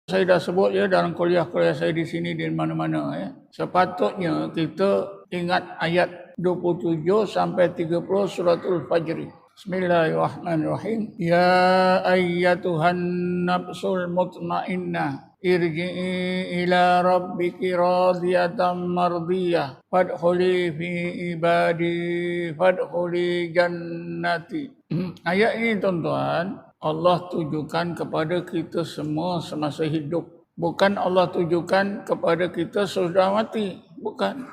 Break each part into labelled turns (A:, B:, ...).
A: Saya dah sebut ya dalam kuliah-kuliah saya di sini di mana-mana ya. Sepatutnya kita ingat ayat 27 sampai 30 suratul Fajr. Bismillahirrahmanirrahim. Ya ayyatuhan nafsul mutmainnah irji'i ila rabbiki radiyatan mardiyah fadkhuli fi ibadi fadkhuli jannati. Ayat ini tuan-tuan, Allah tujukan kepada kita semua semasa hidup. Bukan Allah tujukan kepada kita sesudah mati. Bukan.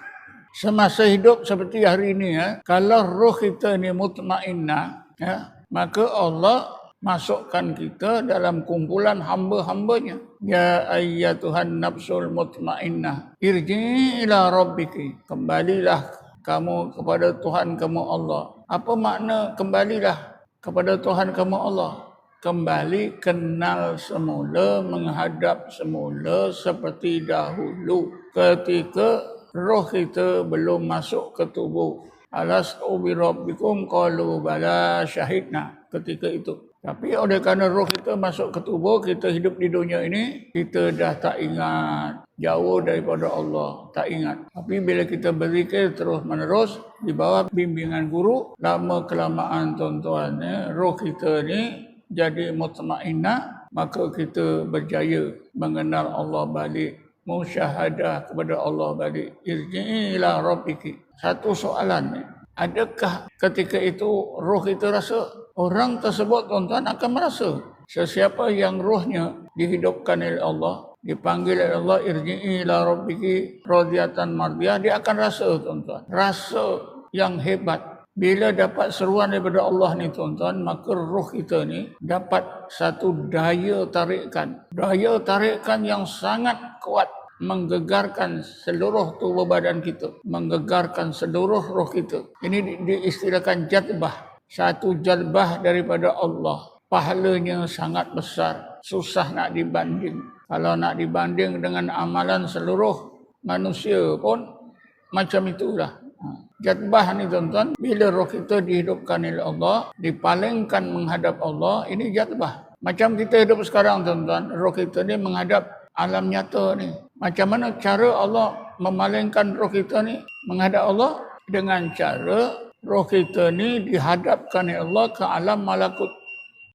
A: Semasa hidup seperti hari ini ya, kalau roh kita ni mutmainnah ya, maka Allah masukkan kita dalam kumpulan hamba-hambanya. Ya ayyatuhan nafsul mutmainnah irji'i ila rabbiki. Kembalilah kamu kepada Tuhan kamu Allah. Apa makna kembalilah kepada Tuhan kamu Allah? Kembali kenal semula, menghadap semula seperti dahulu ketika roh kita belum masuk ke tubuh. Alastu bi rabbikum qalu bala syahidna, ketika itu. Tapi oleh kerana roh kita masuk ke tubuh, kita hidup di dunia ini, kita dah tak ingat, jauh daripada Allah, tak ingat. Tapi bila kita berzikir terus menerus di bawah bimbingan guru, lama kelamaan tuan-tuan ya, roh kita ni jadi mutmainnah, maka kita berjaya mengenal Allah balik, musyahadah kepada Allah balik. Irji'i ila rabbiki. Satu soalan ni, adakah ketika itu roh kita rasa? Orang tersebut tuan-tuan akan merasa. Sesiapa yang rohnya dihidupkan oleh Allah, dipanggil oleh Allah, irji'i ila rabbiki radiyatan mardiyah, dia akan rasa tuan-tuan. Rasa yang hebat. Bila dapat seruan daripada Allah ni tuan-tuan, maka roh kita ni dapat satu daya tarikan. Daya tarikan yang sangat kuat, menggegarkan seluruh tubuh badan kita, menggegarkan seluruh roh kita. Ini diistilahkan jadbah. Satu jadbah daripada Allah. Pahalanya sangat besar, susah nak dibanding. Kalau nak dibanding dengan amalan seluruh manusia pun macam itulah. Jadbah ni tuan-tuan, bila roh kita dihidupkan oleh Allah, dipalingkan menghadap Allah, ini jadbah. Macam kita hidup sekarang tuan-tuan, roh kita ni menghadap alam nyata ni. Macam mana cara Allah memalingkan roh kita ni menghadap Allah? Dengan cara roh kita ni dihadapkan oleh Allah ke alam malakut.